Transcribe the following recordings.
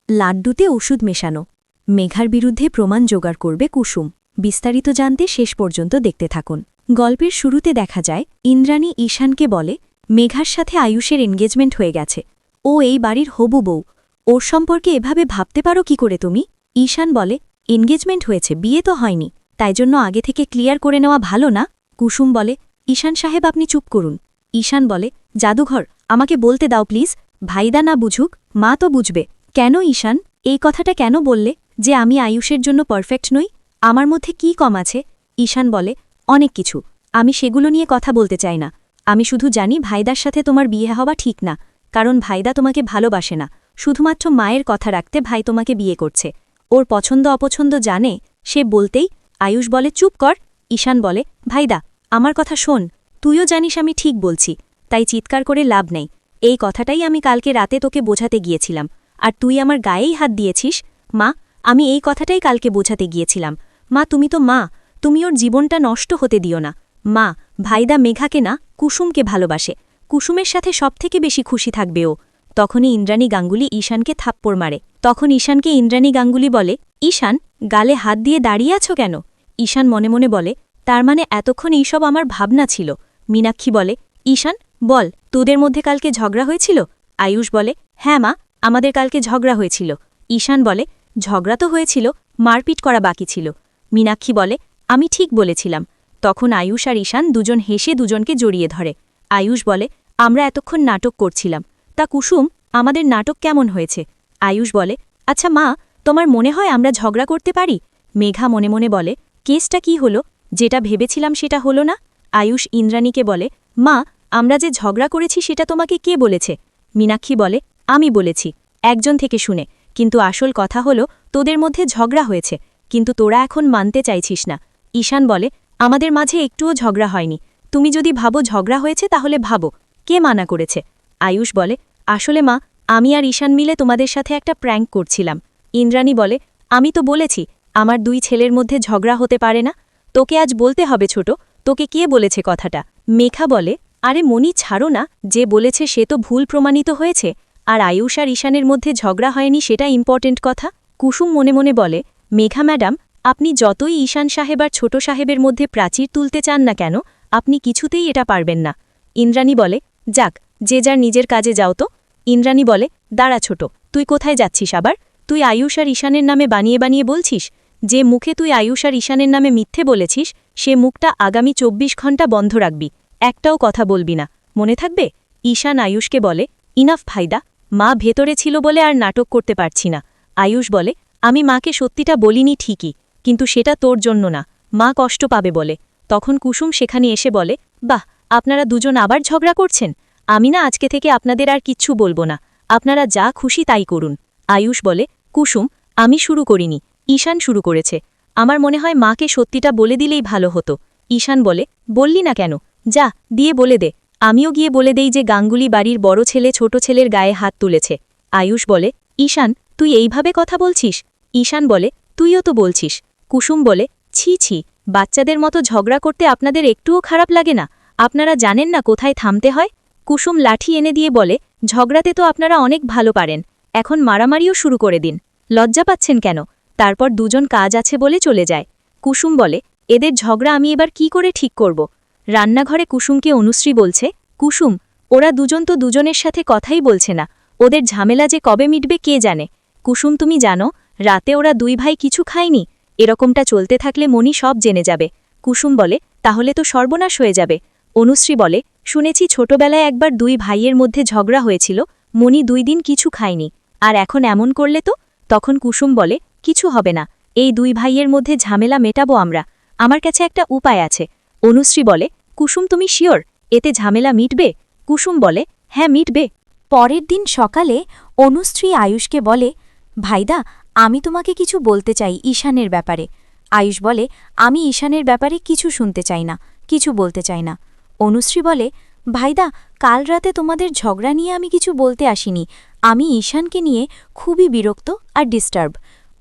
লাড্ডুতে ওষুধ মেশানো। মেঘার বিরুদ্ধে প্রমাণ জোগাড় করবে কুসুম। বিস্তারিত জানতে শেষ পর্যন্ত দেখতে থাকুন। গল্পের শুরুতে দেখা যায় ইন্দ্রাণী ঈশানকে বলে মেঘার সাথে আয়ুষের এনগেজমেন্ট হয়ে গেছে। ও এই বাড়ির হবু বউ। ওর সম্পর্কে এভাবে ভাবতে পারো কি করে তুমি? ঈশান বলে এনগেজমেন্ট হয়েছে, বিয়ে তো হয়নি, তাই জন্য আগে থেকে ক্লিয়ার করে নেওয়া ভালো না? কুসুম বলে ঈশান সাহেব আপনি চুপ করুন। ঈশান বলে জাদুঘর আমাকে বলতে দাও প্লিজ। ভাইদা না বুঝুক, মা তো বুঝবে। কেন ঈশান, এই কথাটা কেন বললে যে আমি আয়ুষের জন্য পারফেক্ট নই? আমার মধ্যে কি কম আছে? ঈশান বলে অনেক কিছু, আমি সেগুলো নিয়ে কথা বলতে চাই না। আমি শুধু জানি ভাইদার সাথে তোমার বিয়ে হওয়া ঠিক না, কারণ ভাইদা তোমাকে ভালোবাসে না। শুধুমাত্র মায়ের কথা রাখতে ভাই তোমাকে বিয়ে করছে। ওর পছন্দ অপছন্দ জানে, সে বলতেই আয়ুষ বলে চুপ কর। ঈশান বলে ভাইদা আমার কথা শোন, তুইও জানিস আমি ঠিক বলছি, তাই চিৎকার করে লাভ নেই। এই কথাটাই আমি কালকে রাতে তোকে বোঝাতে গিয়েছিলাম, আর তুই আমার গায়েই হাত দিয়েছিস। মা, আমি এই কথাটাই কালকে বোঝাতে গিয়েছিলাম। মা, তুমি তো মা, তুমি ওর জীবনটা নষ্ট হতে দিও না। মা, ভাইদা মেঘাকে না কুসুমকে ভালোবাসে, কুসুমের সাথে সবথেকে বেশি খুশি থাকবে ও। তখনই ইন্দ্রাণী গাঙ্গুলি ঈশানকে থাপ্পড় মারে। তখন ঈশানকে ইন্দ্রাণী গাঙ্গুলি বলে ঈশান, গালে হাত দিয়ে দাঁড়িয়ে আছো কেন? ঈশান মনে মনে বলে তার মানে এতক্ষণ এইসব আমার ভাবনা ছিল। মীনাক্ষী বলে ঈশান বল, তোদের মধ্যে কালকে ঝগড়া হয়েছিল? আয়ুষ বলে হ্যাঁ মা, আমাদের কালকে ঝগড়া হয়েছিল। ঈশান বলে ঝগড়া তো হয়েছিল, মারপিট করা বাকি ছিল। মীনাক্ষী বলে আমি ঠিক বলেছিলাম। তখন আয়ুষ আর ঈশান দুজন হেসে দুজনকে জড়িয়ে ধরে। আয়ুষ বলে আমরা এতক্ষণ নাটক করছিলাম, তা কুসুম আমাদের নাটক কেমন হয়েছে? আয়ুষ বলে আচ্ছা মা, তোমার মনে হয় আমরা ঝগড়া করতে পারি? মেঘা মনে মনে বলে কেসটা কি হলো, যেটা ভেবেছিলাম সেটা হলো না। আয়ুষ ইন্দ্রাণীকে বলে মা, আমরা যে ঝগড়া করেছি সেটা তোমাকে কে বলেছে? মীনাক্ষী বলে আমি বলেছি, একজন থেকে শুনে, কিন্তু আসল কথা হলো তোদের মধ্যে ঝগড়া হয়েছে, কিন্তু তোরা এখন মানতে চাইছিস না। ঈশান বলে আমাদের মাঝে একটুও ঝগড়া হয়নি, তুমি যদি ভাবো ঝগড়া হয়েছে তাহলে ভাবো, কে মানা করেছে? আয়ুষ বলে আসলে মা, আমি আর ঈশান মিলে তোমাদের সাথে একটা প্র্যাঙ্ক করছিলাম। ইন্দ্রাণী বলে আমি তো বলেছি আমার দুই ছেলের মধ্যে ঝগড়া হতে পারে না। তোকে আজ বলতে হবে ছোট, তোকে কে বলেছে কথাটা? মেঘা বলে আরে মনি ছাড়ো না, যে বলেছে সে তো ভুল প্রমাণিত হয়েছে, আর আয়ুষ আর ঈশানের মধ্যে ঝগড়া হয়নি সেটা ইম্পর্টেন্ট কথা। কুসুম মনে মনে বলে মেঘা ম্যাডাম, আপনি যতই ঈশান সাহেব আর ছোট সাহেবের মধ্যে প্রাচীর তুলতে চান না কেন, আপনি কিছুতেই এটা পারবেন না। ইন্দ্রাণী বলে যাক, যে যার নিজের কাজে যাও তো। ইন্দ্রাণী বলে দাঁড়া ছোট, তুই কোথায় যাচ্ছিস আবার? তুই আয়ুষ আর ঈশানের নামে বানিয়ে বানিয়ে বলছিস? যে মুখে তুই আয়ুষ আর ঈশানের নামে মিথ্যে বলেছিস, সে মুখটা আগামী ২৪ ঘণ্টা বন্ধ রাখবি, একটাও কথা বলবি না, মনে থাকবে? ঈশান আয়ুষকে বলে ইনাফ ভাইদা, মা ভেতরে ছিল বলে আর নাটক করতে পারছি না। আয়ুষ বলে আমি মাকে সত্যিটা বলিনি ঠিকই, কিন্তু সেটা তোর জন্য না, মা কষ্ট পাবে বলে। তখন কুসুম সেখানে এসে বলে বাহ, আপনারা দুজন আবার ঝগড়া করছেন, আমি না আজকে থেকে আপনাদের আর কিচ্ছু বলবো না, আপনারা যা খুশি তাই করুন। আয়ুষ বলে কুসুম, আমি শুরু করিনি, ঈশান শুরু করেছে, আমার মনে হয় মাকে সত্যিটা বলে দিলেই ভালো হতো। ঈশান বলে বললি না কেন, যা দিয়ে বলে দে, আমিও গিয়ে বলে দেই যে গাঙ্গুলি বাড়ির বড় ছেলে ছোট ছেলের গায়ে হাত তুলেছে। আয়ুষ বলে ঈশান, তুই এইভাবে কথা বলছিস? ঈশান বলে তুইও তো বলছিস। কুসুম বলে ছি ছি, বাচ্চাদের মতো ঝগড়া করতে আপনাদের একটুও খারাপ লাগে না? আপনারা জানেন না কোথায় থামতে হয়? কুসুম লাঠি এনে দিয়ে বলে ঝগড়াতে তো আপনারা অনেক ভালো পারেন, এখন মারামারিও শুরু করে দিন, লজ্জা পাচ্ছেন কেন? তারপর দুজন কাজ আছে বলে চলে যায়। কুসুম বলে এদের ঝগড়া আমি এবার কি করে ঠিক করব? রান্নাঘরে কুসুমকে অনুশ্রী বলছে কুসুম, ওরা দুজন তো দুজনের সাথে কথাই বলছে না, ওদের ঝামেলা যে কবে মিটবে কে জানে। কুসুম তুমি জানো রাতে ওরা দুই ভাই কিছু খায়নি, এরকমটা চলতে থাকলে মনি সব জেনে যাবে। কুসুম বলে তাহলে তো সর্বনাশ হয়ে যাবে। অনুশ্রী বলে শুনেছি ছোটবেলায় একবার দুই ভাইয়ের মধ্যে ঝগড়া হয়েছিল, মনি 2 দিন কিছু খায়নি, আর এখন এমন করলে তো? তখন কুসুম বলে কিছু হবে না, এই দুই ভাইয়ের মধ্যে ঝামেলা মেটাবো আমরা, আমার কাছে একটা উপায় আছে। অনুশ্রী বলে কুসুম তুমি শিওর এতে ঝামেলা মিটবে? কুসুম বলে হ্যাঁ মিটবে। পরের দিন সকালে অনুশ্রী আয়ুষকে বলে ভাইদা, আমি তোমাকে কিছু বলতে চাই ঈশানের ব্যাপারে। আয়ুষ বলে আমি ঈশানের ব্যাপারে কিছু শুনতে চাই না, কিছু বলতে চাই না। অনুশ্রী বলে ভাইদা, কাল রাতে তোমাদের ঝগড়া নিয়ে আমি কিছু বলতে আসিনি, আমি ঈশানকে নিয়ে খুবই বিরক্ত আর ডিস্টার্ব।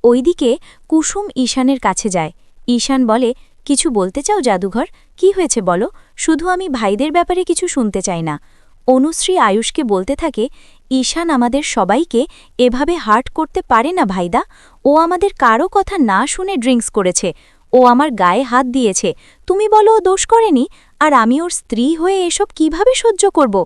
ওইদিকে কুসুম ঈশানের কাছে যায়। ঈশান বলে কিছু বলতে চাও জাদুঘর, কি হয়েছে বলো, শুধু আমি ভাইদের ব্যাপারে কিছু শুনতে চাই না। অনুশ্রী আয়ুষকে বলতে থাকে, ঈশান আমাদের সবাইকে এভাবে হার্ট করতে পারে না ভাইদা। ও আমাদের কারো কথা না শুনে ড্রিঙ্কস করেছে। ও আমার গায়ে হাত দিয়েছে। তুমি বলো ও দোষ করেনি? আর আমি ওর স্ত্রী হয়ে এসব কিভাবে সহ্য করব?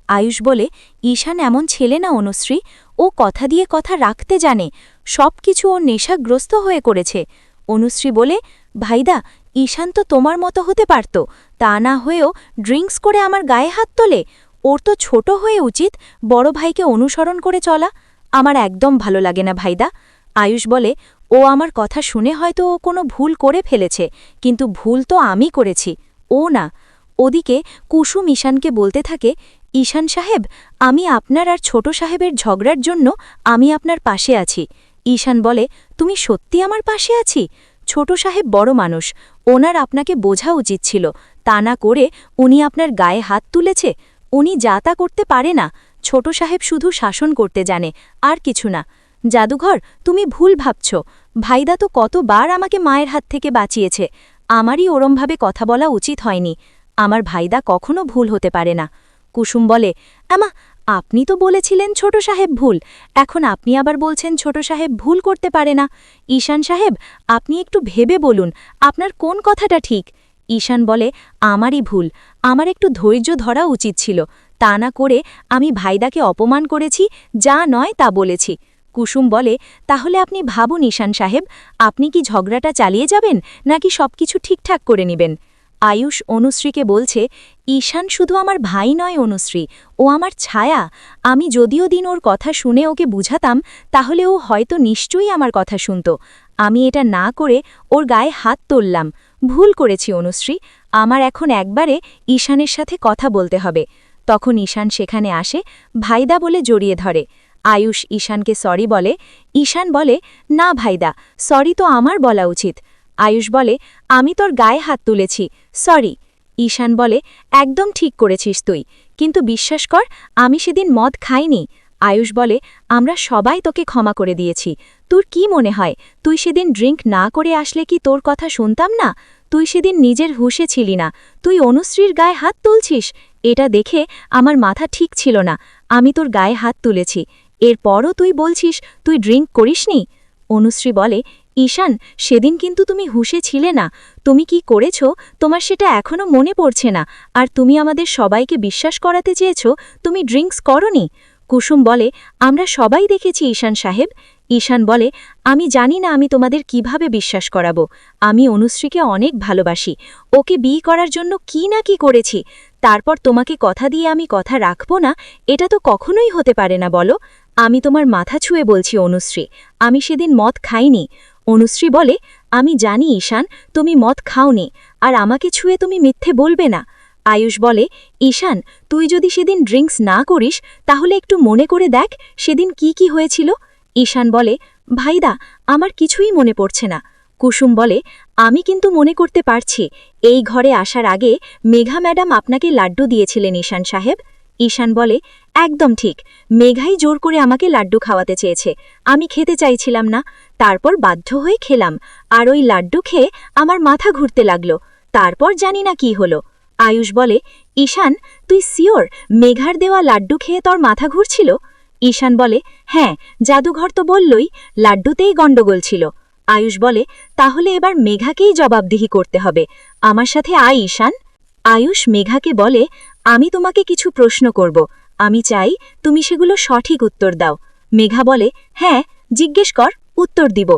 আয়ুষ বলে, ঈশান এমন ছেলে না অনুশ্রী। ও কথা দিয়ে কথা রাখতে জানে। সব কিছু ও নেশাগ্রস্ত হয়ে করেছে। অনুশ্রী বলে, ভাইদা, ঈশান তো তোমার মতো হতে পারত। তা না হয়েও ড্রিঙ্কস করে আমার গায়ে হাত তোলে। ওর তো ছোট হয়ে উচিত বড় ভাইকে অনুসরণ করে চলা। আমার একদম ভালো লাগে না ভাইদা। আয়ুষ বলে, ও আমার কথা শুনে হয়তো ও কোনো ভুল করে ফেলেছে, কিন্তু ভুল তো আমি করেছি, ও না। ওদিকে কুসুম ঈশানকে বলতে থাকে, ঈশান সাহেব, আমি আপনার আর ছোট সাহেবের ঝগড়ার জন্য আমি আপনার পাশে আছি। ঈশান বলে, তুমি সত্যি আমার পাশে আছি? ছোট সাহেব বড় মানুষ, ওনার আপনাকে বোঝা উচিত ছিল। তা না করে উনি আপনার গায়ে হাত তুলেছে। উনি যা তা করতে পারে না। ছোট সাহেব শুধু শাসন করতে জানে, আর কিছু না। জাদুঘর, তুমি ভুল ভাবছ। ভাইদা তো কতবার আমাকে মায়ের হাত থেকে বাঁচিয়েছে। আমারই ওরমভাবে কথা বলা উচিত হয়নি। আমার ভাইদা কখনো ভুল হতে পারে না। কুসুম বলে, আমা, আপনি তো বলেছিলেন ছোট সাহেব ভুল। এখন আপনি আবার বলছেন ছোট সাহেব ভুল করতে পারে না। ঈশান সাহেব, আপনি একটু ভেবে বলুন, আপনার কোন কথাটা ঠিক? ঈশান বলে, আমারই ভুল। আমার একটু ধৈর্য ধরা উচিত ছিল। তা না করে আমি ভাইদাকে অপমান করেছি, যা নয় তা বলেছি। কুসুম বলে, তাহলে আপনি ভাবুন ঈশান সাহেব, আপনি কি ঝগড়াটা চালিয়ে যাবেন নাকি সবকিছু ঠিকঠাক করে নেবেন? আয়ুষ অনুশ্রীকে বলছে, ঈশান শুধু আমার ভাই নয় অনুশ্রী, ও আমার ছায়া। আমি যদিও দিন ওর কথা শুনে ওকে বুঝাতাম, তাহলে ও হয়তো নিশ্চয়ই আমার কথা শুনত। আমি এটা না করে ওর গায়ে হাত তুললাম। ভুল করেছি অনুশ্রী। আমার এখন একবারে ঈশানের সাথে কথা বলতে হবে। তখন ঈশান সেখানে আসে, ভাইদা বলে জড়িয়ে ধরে। আয়ুষ ঈশানকে সরি বলে। ঈশান বলে, না ভাইদা, সরি তো আমার বলা উচিত। আয়ুষ বলে, আমি তোর গায়ে হাত তুলেছি, সরি। ঈশান বলে, একদম ঠিক করেছিস তুই, কিন্তু বিশ্বাস কর, আমি সেদিন মদ খাইনি। আয়ুষ বলে, আমরা সবাই তোকে ক্ষমা করে দিয়েছি। তোর কি মনে হয় তুই সেদিন ড্রিঙ্ক না করে আসলে কি তোর কথা শুনতাম না? তুই সেদিন নিজের হুঁশে ছিলি না, তুই অনুশ্রীর গায়ে হাত তুলছিস। এটা দেখে আমার মাথা ঠিক ছিল না। আমি তোর গায়ে হাত তুলেছি, এরপরও তুই বলছিস তুই ড্রিঙ্ক করিসনি। অনুশ্রী বলে, ঈশান, সেদিন কিন্তু তুমি হুঁশে ছিলে না। তুমি কি করেছ তোমার সেটা এখনও মনে পড়ছে না। আর তুমি আমাদের সবাইকে বিশ্বাস করাতে চেয়েছ তুমি ড্রিঙ্কস করনি। কুসুম বলে, আমরা সবাই দেখেছি ঈশান সাহেব। ঈশান বলে, আমি জানি না আমি তোমাদের কিভাবে বিশ্বাস করাবো। আমি অনুশ্রীকে অনেক ভালোবাসি। ওকে বিয়ে করার জন্য কি না কি করেছি। তারপর তোমাকে কথা দিয়ে আমি কথা রাখব না, এটা তো কখনোই হতে পারে না বলো। আমি তোমার মাথা ছুঁয়ে বলছি অনুশ্রী, আমি সেদিন মদ খাইনি। অনুশ্রী বলে, আমি জানি ঈশান, তুমি মদ খাওনি, আর আমাকে ছুঁয়ে তুমি মিথ্যে বলবে না। আয়ুষ বলে, ঈশান, তুই যদি সেদিন ড্রিঙ্কস না করিস তাহলে একটু মনে করে দেখ সেদিন কি কি হয়েছিল। ঈশান বলে, ভাইদা, আমার কিছুই মনে পড়ছে না। কুসুম বলে, আমি কিন্তু মনে করতে পারছি, এই ঘরে আসার আগে মেঘা ম্যাডাম আপনাকে লাড্ডু দিয়েছিলেন ঈশান সাহেব। ঈশান বলে, একদম ঠিক, মেঘাই জোর করে আমাকে লাড্ডু খাওয়াতে চেয়েছে। আমি খেতে চাইছিলাম না, তারপর বাধ্য হয়ে খেলাম, আর ওই লাড্ডু খেয়ে আমার মাথা ঘুরতে লাগলো। তারপর জানি না কি হলো। আয়ুষ বলে, ঈশান, তুই সিওর মেঘার দেওয়া লাড্ডু খেয়ে তোর মাথা ঘুরছিল? ঈশান বলে, হ্যাঁ, জাদুঘর তো বললই লাড্ডুতেই গণ্ডগোল ছিল। আয়ুষ বলে, তাহলে এবার মেঘাকেই জবাবদিহি করতে হবে। আমার সাথে আয় ঈশান। আয়ুষ মেঘাকে বলে, আমি তোমাকে কিছু প্রশ্ন করব, আমি চাই তুমি সেগুলো সঠিক উত্তর দাও। মেঘা বলে, হ্যাঁ, জিজ্ঞেস কর, উত্তর দিব।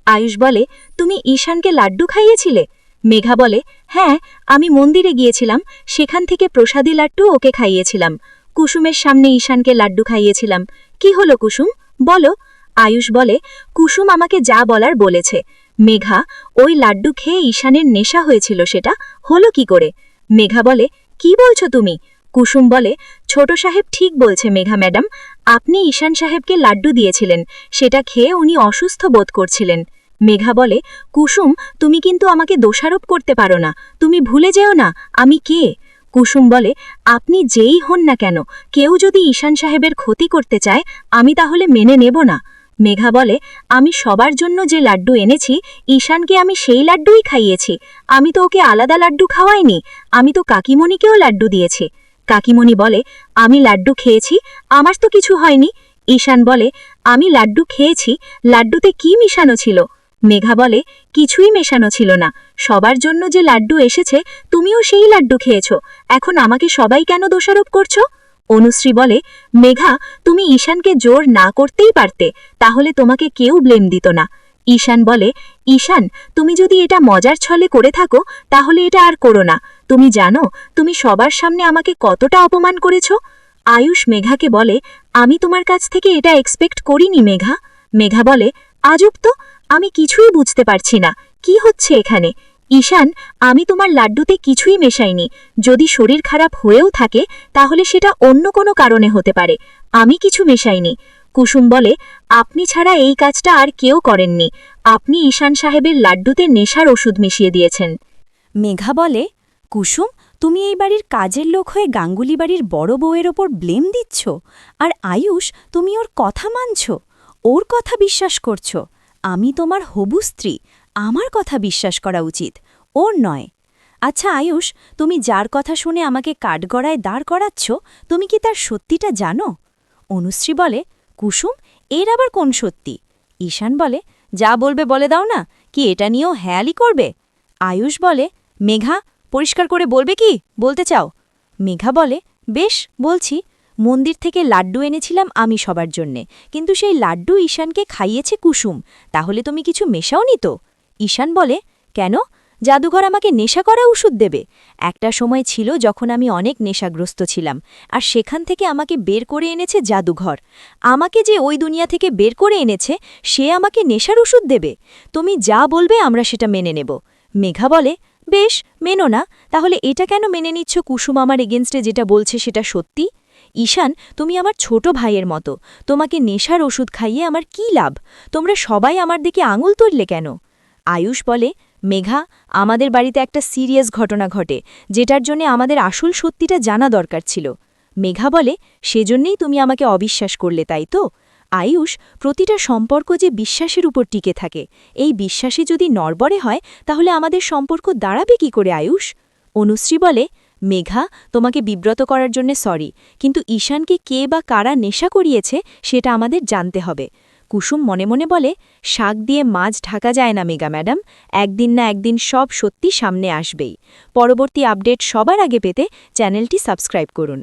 আয়ুষ বলে, তুমি ঈশানকে লাড্ডু খাইয়েছিলে? মেঘা বলে, হ্যাঁ, আমি মন্দিরে গিয়েছিলাম, সেখান থেকে প্রসাদী লাড্ডু ওকে খাইয়েছিলাম। কুসুমের সামনে ঈশানকে লাড্ডু খাইয়েছিলাম। কি হলো কুসুম, বলো। আয়ুষ বলে, কুসুম আমাকে যা বলার বলেছে। মেঘা, ওই লাড্ডু খেয়ে ঈশানের নেশা হয়েছিল, সেটা হলো কি করে? মেঘা বলে, কি বলছো তুমি? কুসুম বলে, ছোট সাহেব ঠিক বলছে মেঘা ম্যাডাম, আপনি ঈশান সাহেবকে লাড্ডু দিয়েছিলেন, সেটা খেয়ে উনি অসুস্থ বোধ করছিলেন। মেঘা বলে, কুসুম, তুমি কিন্তু আমাকে দোষারোপ করতে পারো না, তুমি ভুলে যেও না আমি কে। কুসুম বলে, আপনি যেই হন না কেন, কেউ যদি ঈশান সাহেবের ক্ষতি করতে চায় আমি তাহলে মেনে নেব না। মেঘা বলে, আমি সবার জন্য যে লাড্ডু এনেছি ঈশানকে আমি সেই লাড্ডুই খাইয়েছি। আমি তো ওকে আলাদা লাড্ডু খাওয়াইনি, আমি তো কাকিমণিকেও লাড্ডু দিয়েছি। কাকিমণি বলে, আমি লাড্ডু খেয়েছি, আমার তো কিছু হয়নি। ঈশান বলে, আমি লাড্ডু খেয়েছি, লাড্ডুতে কি মিশানো ছিল? মেঘা বলে, কিছুই মেশানো ছিল না, সবার জন্য যে লাড্ডু এসেছে তুমিও সেই লাড্ডু খেয়েছ, এখন আমাকে সবাই কেন দোষারোপ করছো? অনুশ্রী বলে, মেঘা, তুমি ঈশানকে জোর না করতেই পারতে, তাহলে তোমাকে কেউ ব্লেম দিত না। ঈশান বলে, ঈশান, তুমি যদি এটা মজার ছলে করে থাকো তাহলে এটা আর করো না। তুমি জানো তুমি সবার সামনে আমাকে কতটা অপমান করেছ? আয়ুষ মেঘাকে বলে, আমি তোমার কাছ থেকে এটা এক্সপেক্ট করিনি মেঘা। মেঘা বলে, আজব তো, আমি কিছুই বুঝতে পারছি না, কি হচ্ছে এখানে? ঈশান, আমি তোমার লাড্ডুতে কিছুই মেশাইনি, যদি শরীর খারাপ হয়েও থাকে তাহলে সেটা অন্য কোনো কারণে হতে পারে, আমি কিছু মেশাইনি। কুসুম বলে, আপনি ছাড়া এই কাজটা আর কেউ করেননি, আপনি ঈশান সাহেবের লাড্ডুতে নেশার ওষুধ মিশিয়ে দিয়েছেন। মেঘা বলে, কুসুম, তুমি এই বাড়ির কাজের লোক হয়ে গাঙ্গুলি বাড়ির বড় বউয়ের ওপর ব্লেম দিচ্ছ, আর আয়ুষ, তুমি ওর কথা মানছ, ওর কথা বিশ্বাস করছ। আমি তোমার হবু স্ত্রী, আমার কথা বিশ্বাস করা উচিত, ওর নয়। আচ্ছা আয়ুষ, তুমি যার কথা শুনে আমাকে কাঠগড়ায় দাঁড় করাচ্ছ, তুমি কি তার সত্যিটা জানো? অনুশ্রী বলে, কুসুম, এর আবার কোন সত্যি? ঈশান বলে, যা বলবে বলে দাও না, কি এটা নিয়েও হেয়ালি করবে? আয়ুষ বলে, মেঘা, পরিষ্কার করে বলবে কি বলতে চাও? মেঘা বলে, বেশ, বলছি। মন্দির থেকে লাড্ডু এনেছিলাম আমি সবার জন্যে, কিন্তু সেই লাড্ডু ঈশানকে খাইয়েছে কুসুম, তাহলে তুমি কিছু মেশাওনি তো? ঈশান বলে, কেন? জাদুঘর আমাকে নেশা করা ওষুধ দেবে? একটা সময় ছিল যখন আমি অনেক নেশাগ্রস্ত ছিলাম, আর সেখান থেকে আমাকে বের করে এনেছে জাদুঘর। আমাকে যে ওই দুনিয়া থেকে বের করে এনেছে সে আমাকে নেশার ওষুধ দেবে? তুমি যা বলবে আমরা সেটা মেনে নেব। মেঘা বলে, বেশ, মেনো না, তাহলে এটা কেন মেনে নিচ্ছ কুসুম আমার এগেনস্টে যেটা বলছে সেটা সত্যি? ঈশান, তুমি আমার ছোট ভাইয়ের মতো, তোমাকে নেশার ওষুধ খাইয়ে আমার কি লাভ? তোমরা সবাই আমার দিকে আঙুল তুললে কেন? আয়ুষ বলে, মেঘা, আমাদের বাড়িতে একটা সিরিয়াস ঘটনা ঘটে, যেটার জন্য আমাদের আসল সত্যিটা জানা দরকার ছিল। মেঘা বলে, সেজন্যেই তুমি আমাকে অবিশ্বাস করলে, তাই তো? আয়ুষ, প্রতিটা সম্পর্ক যে বিশ্বাসের উপর টিকে থাকে, এই বিশ্বাসে যদি নড়বড়ে হয় তাহলে আমাদের সম্পর্ক দাঁড়াবে কি করে আয়ুষ? অনুশ্রী বলে, মেঘা, তোমাকে বিব্রত করার জন্য সরি, কিন্তু ঈশানকে কে বা কারা নেশা করিয়েছে সেটা আমাদের জানতে হবে। কুসুম মনে মনে বলে, শাক দিয়ে মাছ ঢাকা যায় না মেঘা ম্যাডাম, একদিন না একদিন সব সত্যি সামনে আসবেই। পরবর্তী আপডেট সবার আগে পেতে চ্যানেলটি সাবস্ক্রাইব করুন।